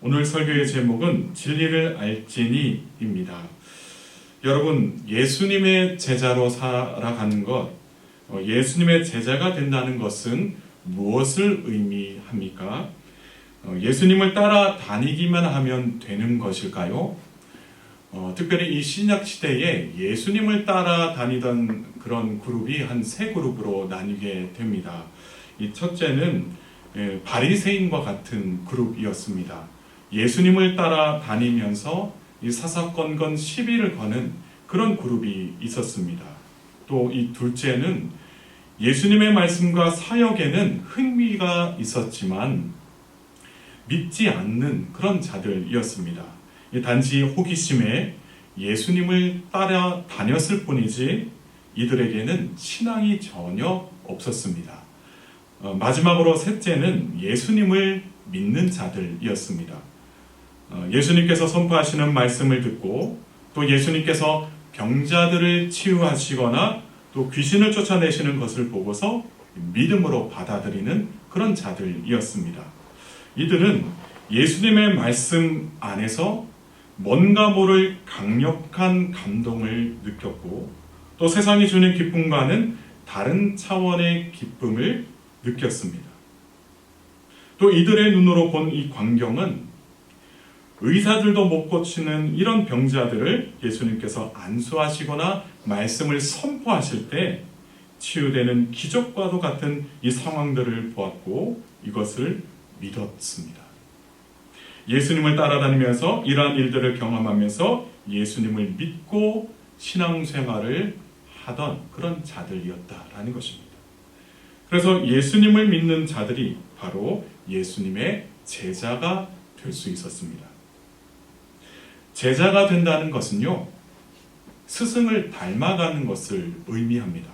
오늘 설교의 제목은 진리를 알지니입니다. 여러분, 예수님의 제자로 살아가는 것, 예수님의 제자가 된다는 것은 무엇을 의미합니까? 예수님을 따라다니기만 하면 되는 것일까요? 특별히 이 신약 시대에 예수님을 따라다니던 그런 그룹이 한 세 그룹으로 나뉘게 됩니다. 이 첫째는 바리새인과 같은 그룹이었습니다. 예수님을 따라다니면서 이 사사건건 시비를 거는 그런 그룹이 있었습니다. 또 이 둘째는 예수님의 말씀과 사역에는 흥미가 있었지만 믿지 않는 그런 자들이었습니다. 단지 호기심에 예수님을 따라다녔을 뿐이지 이들에게는 신앙이 전혀 없었습니다. 마지막으로 셋째는 예수님을 믿는 자들이었습니다. 예수님께서 선포하시는 말씀을 듣고 또 예수님께서 병자들을 치유하시거나 또 귀신을 쫓아내시는 것을 보고서 믿음으로 받아들이는 그런 자들이었습니다. 이들은 예수님의 말씀 안에서 뭔가 모를 강력한 감동을 느꼈고 또 세상이 주는 기쁨과는 다른 차원의 기쁨을 느꼈습니다. 또 이들의 눈으로 본 이 광경은 의사들도 못 고치는 이런 병자들을 예수님께서 안수하시거나 말씀을 선포하실 때 치유되는 기적과도 같은 이 상황들을 보았고 이것을 믿었습니다. 예수님을 따라다니면서 이러한 일들을 경험하면서 예수님을 믿고 신앙생활을 하던 그런 자들이었다라는 것입니다. 그래서 예수님을 믿는 자들이 바로 예수님의 제자가 될 수 있었습니다. 제자가 된다는 것은요, 스승을 닮아가는 것을 의미합니다.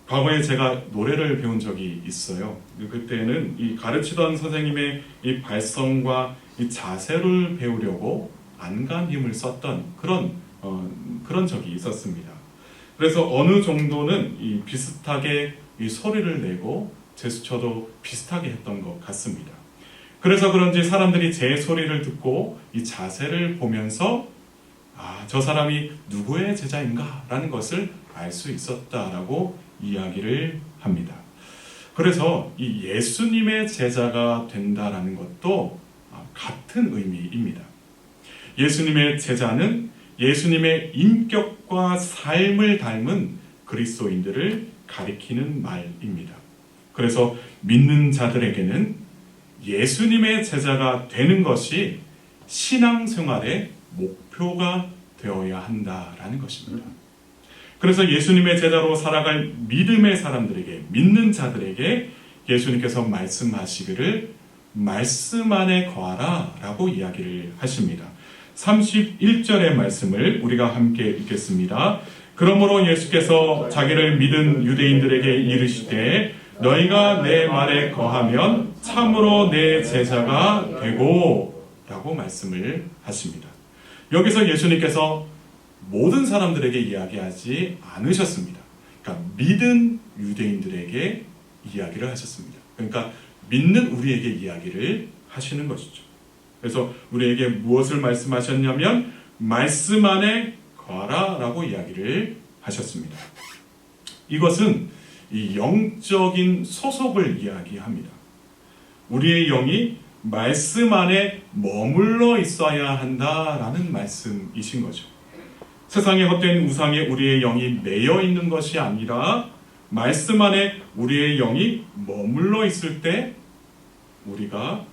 과거에 제가 노래를 배운 적이 있어요. 그때는 이 가르치던 선생님의 이 발성과 이 자세를 배우려고 안간 힘을 썼던 그런 적이 있었습니다. 그래서 어느 정도는 이 비슷하게 이 소리를 내고 제스처도 비슷하게 했던 것 같습니다. 그래서 그런지 사람들이 제 소리를 듣고 이 자세를 보면서 저 사람이 누구의 제자인가? 라는 것을 알 수 있었다라고 이야기를 합니다. 그래서 이 예수님의 제자가 된다라는 것도 같은 의미입니다. 예수님의 제자는 예수님의 인격과 삶을 닮은 그리스도인들을 가리키는 말입니다. 그래서 믿는 자들에게는 예수님의 제자가 되는 것이 신앙생활의 목표가 되어야 한다라는 것입니다. 그래서 예수님의 제자로 살아갈 믿음의 사람들에게, 믿는 자들에게 예수님께서 말씀하시기를 말씀 안에 거하라 라고 이야기를 하십니다. 31절의 말씀을 우리가 함께 읽겠습니다. 그러므로 예수께서 자기를 믿은 유대인들에게 이르시되 너희가 내 말에 거하면 참으로 내 제자가 되고 라고 말씀을 하십니다. 여기서 예수님께서 모든 사람들에게 이야기하지 않으셨습니다. 그러니까 믿은 유대인들에게 이야기를 하셨습니다. 그러니까 믿는 우리에게 이야기를 하시는 것이죠. 그래서 우리에게 무엇을 말씀하셨냐면 말씀 안에 거하라 라고 이야기를 하셨습니다. 이것은 이 영적인 소속을 이야기합니다. 우리의 영이 말씀 안에 머물러 있어야 한다라는 말씀이신 거죠. 세상의 헛된 우상에 우리의 영이 매여 있는 것이 아니라 말씀 안에 우리의 영이 머물러 있을 때 우리가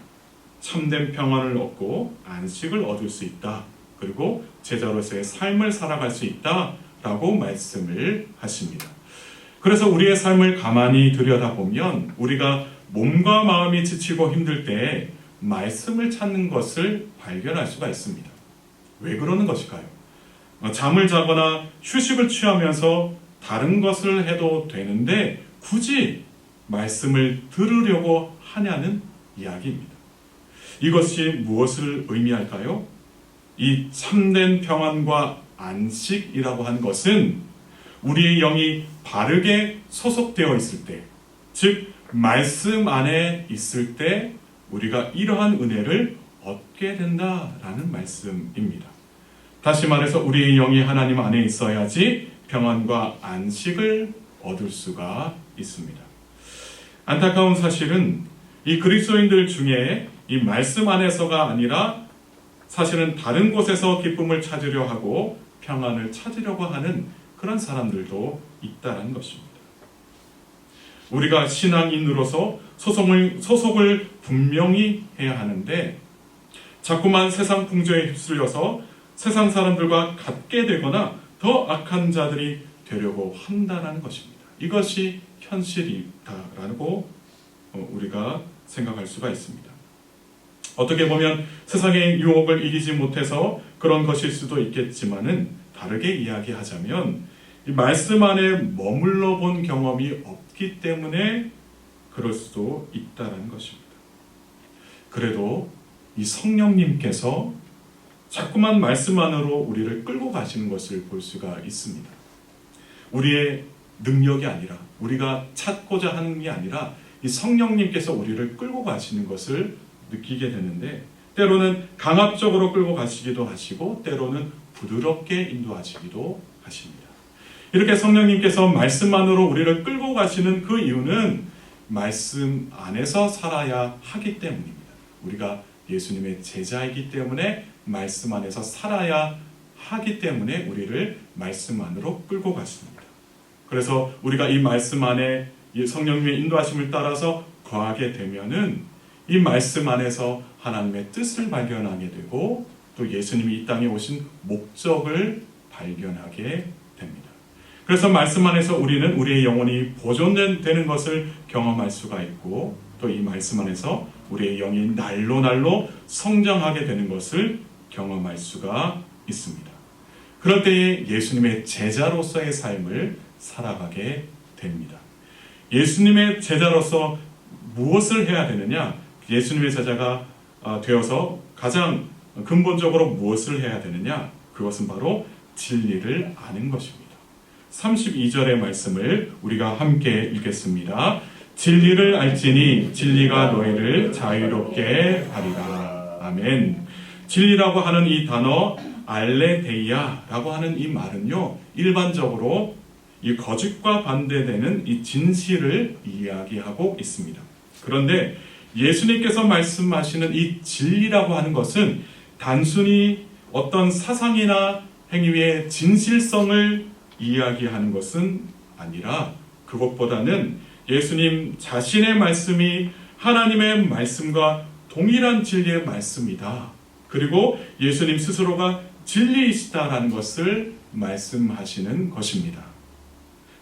참된 평안을 얻고 안식을 얻을 수 있다. 그리고 제자로서의 삶을 살아갈 수 있다라고 말씀을 하십니다. 그래서 우리의 삶을 가만히 들여다보면 우리가 몸과 마음이 지치고 힘들 때 말씀을 찾는 것을 발견할 수가 있습니다. 왜 그러는 것일까요? 잠을 자거나 휴식을 취하면서 다른 것을 해도 되는데 굳이 말씀을 들으려고 하냐는 이야기입니다. 이것이 무엇을 의미할까요? 이 참된 평안과 안식이라고 하는 것은 우리의 영이 바르게 소속되어 있을 때, 즉 말씀 안에 있을 때 우리가 이러한 은혜를 얻게 된다라는 말씀입니다. 다시 말해서 우리의 영이 하나님 안에 있어야지 평안과 안식을 얻을 수가 있습니다. 안타까운 사실은 이 그리스도인들 중에 이 말씀 안에서가 아니라 사실은 다른 곳에서 기쁨을 찾으려 하고 평안을 찾으려고 하는 그런 사람들도 있다는 것입니다. 우리가 신앙인으로서 소속을 분명히 해야 하는데 자꾸만 세상 풍조에 휩쓸려서 세상 사람들과 같게 되거나 더 악한 자들이 되려고 한다는 것입니다. 이것이 현실이다라고 우리가 생각할 수가 있습니다. 어떻게 보면 세상의 유혹을 이기지 못해서 그런 것일 수도 있겠지만은 다르게 이야기하자면 이 말씀 안에 머물러 본 경험이 없기 때문에 그럴 수도 있다는 것입니다. 그래도 이 성령님께서 자꾸만 말씀 안으로 우리를 끌고 가시는 것을 볼 수가 있습니다. 우리의 능력이 아니라 우리가 찾고자 하는 게 아니라 이 성령님께서 우리를 끌고 가시는 것을 느끼게 되는데 때로는 강압적으로 끌고 가시기도 하시고 때로는 부드럽게 인도하시기도 하십니다. 이렇게 성령님께서 말씀 안으로 우리를 끌고 가시는 그 이유는 말씀 안에서 살아야 하기 때문입니다. 우리가 예수님의 제자이기 때문에 말씀 안에서 살아야 하기 때문에 우리를 말씀 안으로 끌고 가십니다. 그래서 우리가 이 말씀 안에 성령님의 인도하심을 따라서 거하게 되면은 이 말씀 안에서 하나님의 뜻을 발견하게 되고 또 예수님이 이 땅에 오신 목적을 발견하게 됩니다. 그래서 말씀 안에서 우리는 우리의 영혼이 보존되는 것을 경험할 수가 있고 또 이 말씀 안에서 우리의 영이 날로 성장하게 되는 것을 경험할 수가 있습니다. 그럴 때에 예수님의 제자로서의 삶을 살아가게 됩니다. 예수님의 제자로서 무엇을 해야 되느냐? 예수님의 제자가 되어서 가장 근본적으로 무엇을 해야 되느냐? 그것은 바로 진리를 아는 것입니다. 32절의 말씀을 우리가 함께 읽겠습니다. 진리를 알지니 진리가 너희를 자유롭게 하리라. 아멘. 진리라고 하는 이 단어 알레데이아라고 하는 이 말은요, 일반적으로 이 거짓과 반대되는 이 진실을 이야기하고 있습니다. 그런데 예수님께서 말씀하시는 이 진리라고 하는 것은 단순히 어떤 사상이나 행위의 진실성을 이야기하는 것은 아니라 그것보다는 예수님 자신의 말씀이 하나님의 말씀과 동일한 진리의 말씀이다. 그리고 예수님 스스로가 진리이시다라는 것을 말씀하시는 것입니다.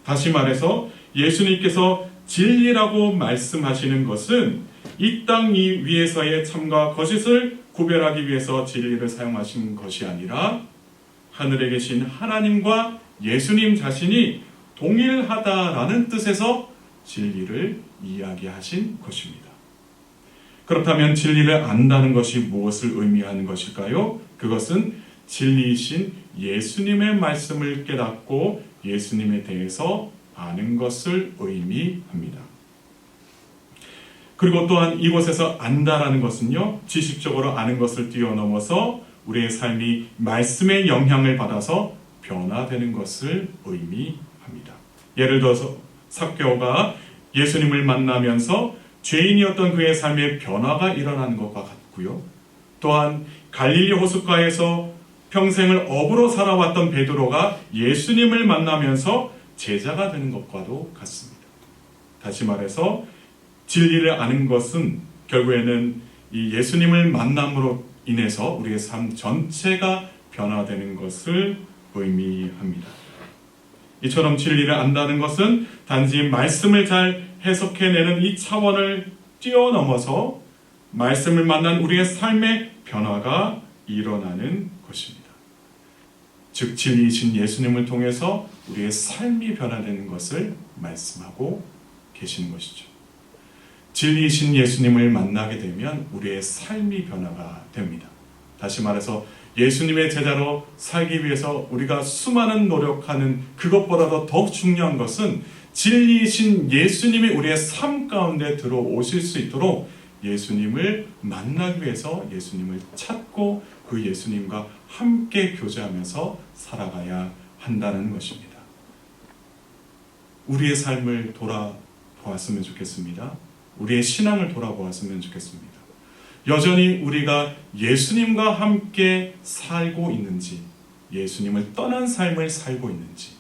다시 말해서 예수님께서 진리라고 말씀하시는 것은 이 땅 위에서의 참과 거짓을 구별하기 위해서 진리를 사용하신 것이 아니라 하늘에 계신 하나님과 예수님 자신이 동일하다라는 뜻에서 진리를 이야기하신 것입니다. 그렇다면 진리를 안다는 것이 무엇을 의미하는 것일까요? 그것은 진리이신 예수님의 말씀을 깨닫고 예수님에 대해서 아는 것을 의미합니다. 그리고 또한 이곳에서 안다라는 것은요, 지식적으로 아는 것을 뛰어넘어서 우리의 삶이 말씀의 영향을 받아서 변화되는 것을 의미합니다. 예를 들어서 삭개오가 예수님을 만나면서 죄인이었던 그의 삶에 변화가 일어나는 것과 같고요. 또한 갈릴리 호숫가에서 평생을 업으로 살아왔던 베드로가 예수님을 만나면서 제자가 되는 것과도 같습니다. 다시 말해서 진리를 아는 것은 결국에는 이 예수님을 만남으로 인해서 우리의 삶 전체가 변화되는 것을 의미합니다. 이처럼 진리를 안다는 것은 단지 말씀을 잘 해석해내는 이 차원을 뛰어넘어서 말씀을 만난 우리의 삶의 변화가 일어나는 것입니다. 즉 진리이신 예수님을 통해서 우리의 삶이 변화되는 것을 말씀하고 계시는 것이죠. 진리이신 예수님을 만나게 되면 우리의 삶이 변화가 됩니다. 다시 말해서 예수님의 제자로 살기 위해서 우리가 수많은 노력하는 그것보다도 더욱 중요한 것은 진리이신 예수님이 우리의 삶 가운데 들어오실 수 있도록 예수님을 만나기 위해서 예수님을 찾고 그 예수님과 함께 교제하면서 살아가야 한다는 것입니다. 우리의 삶을 돌아보았으면 좋겠습니다. 우리의 신앙을 돌아보았으면 좋겠습니다. 여전히 우리가 예수님과 함께 살고 있는지, 예수님을 떠난 삶을 살고 있는지,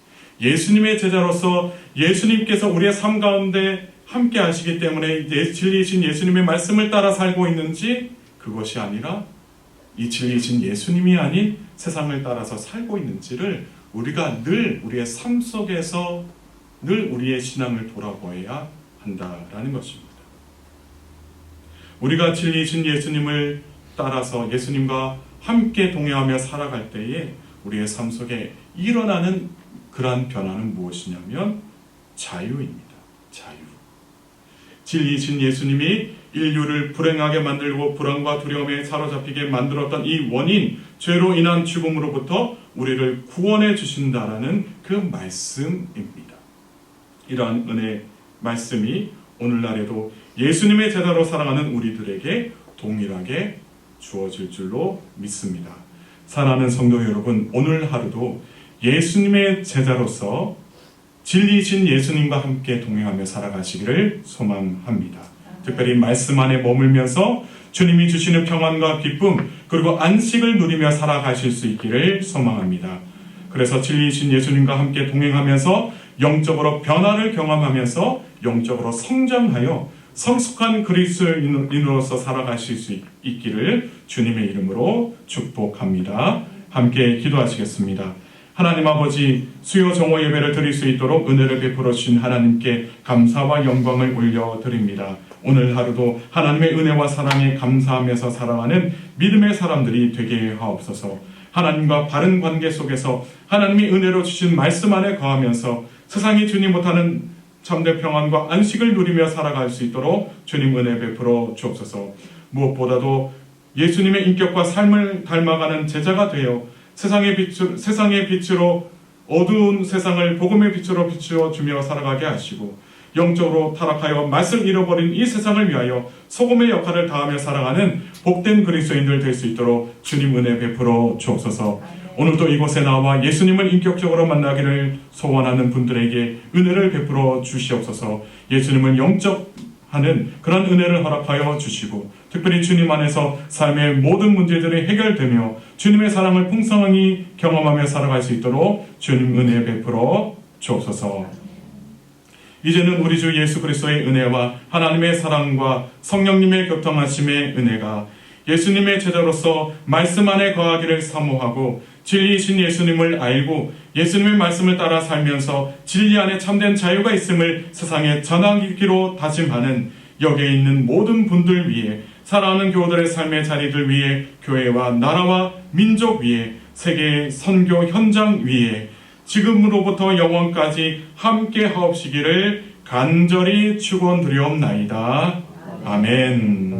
예수님의 제자로서 예수님께서 우리의 삶 가운데 함께 하시기 때문에 진리이신 예수님의 말씀을 따라 살고 있는지, 그것이 아니라 이 진리이신 예수님이 아닌 세상을 따라서 살고 있는지를 우리가 늘 우리의 삶 속에서 늘 우리의 신앙을 돌아보아야 한다라는 것입니다. 우리가 진리이신 예수님을 따라서 예수님과 함께 동행하며 살아갈 때에 우리의 삶 속에 일어나는 그러한 변화는 무엇이냐면 자유입니다. 자유. 진리이신 예수님이 인류를 불행하게 만들고 불안과 두려움에 사로잡히게 만들었던 이 원인, 죄로 인한 죽음으로부터 우리를 구원해 주신다라는 그 말씀입니다. 이러한 은혜 말씀이 오늘날에도 예수님의 제자로 살아가는 우리들에게 동일하게 주어질 줄로 믿습니다. 사랑하는 성도 여러분, 오늘 하루도 예수님의 제자로서 진리이신 예수님과 함께 동행하며 살아가시기를 소망합니다. 특별히 말씀 안에 머물면서 주님이 주시는 평안과 기쁨 그리고 안식을 누리며 살아가실 수 있기를 소망합니다. 그래서 진리이신 예수님과 함께 동행하면서 영적으로 변화를 경험하면서 영적으로 성장하여 성숙한 그리스도인으로서 살아가실 수 있기를 주님의 이름으로 축복합니다. 함께 기도하시겠습니다. 하나님 아버지, 수요 정오 예배를 드릴 수 있도록 은혜를 베풀어 주신 하나님께 감사와 영광을 올려드립니다. 오늘 하루도 하나님의 은혜와 사랑에 감사하면서 살아가는 믿음의 사람들이 되게 하옵소서. 하나님과 바른 관계 속에서 하나님이 은혜로 주신 말씀 안에 거하면서 세상이 주니 못하는 참된 평안과 안식을 누리며 살아갈 수 있도록 주님 은혜 베풀어 주옵소서. 무엇보다도 예수님의 인격과 삶을 닮아가는 제자가 되어 세상의 빛으로 어두운 세상을 복음의 빛으로 비추어 주며 살아가게 하시고, 영적으로 타락하여 맛을 잃어버린 이 세상을 위하여 소금의 역할을 다하며 살아가는 복된 그리스도인들 될 수 있도록 주님 은혜 베풀어 주옵소서. 오늘도 이곳에 나와 예수님을 인격적으로 만나기를 소원하는 분들에게 은혜를 베풀어 주시옵소서. 예수님을 영접하는 그런 은혜를 허락하여 주시고, 특별히 주님 안에서 삶의 모든 문제들이 해결되며 주님의 사랑을 풍성하게 경험하며 살아갈 수 있도록 주님 은혜 베풀어 주옵소서. 이제는 우리 주 예수 그리스도의 은혜와 하나님의 사랑과 성령님의 교통하심의 은혜가 예수님의 제자로서 말씀 안에 거하기를 사모하고 진리이신 예수님을 알고 예수님의 말씀을 따라 살면서 진리 안에 참된 자유가 있음을 세상에 전하기로 다짐하는 여기에 있는 모든 분들 위해, 사랑하는 교우들의 삶의 자리들 위해, 교회와 나라와 민족 위해, 세계의 선교 현장 위에 지금으로부터 영원까지 함께 하옵시기를 간절히 축원드리옵나이다. 아멘.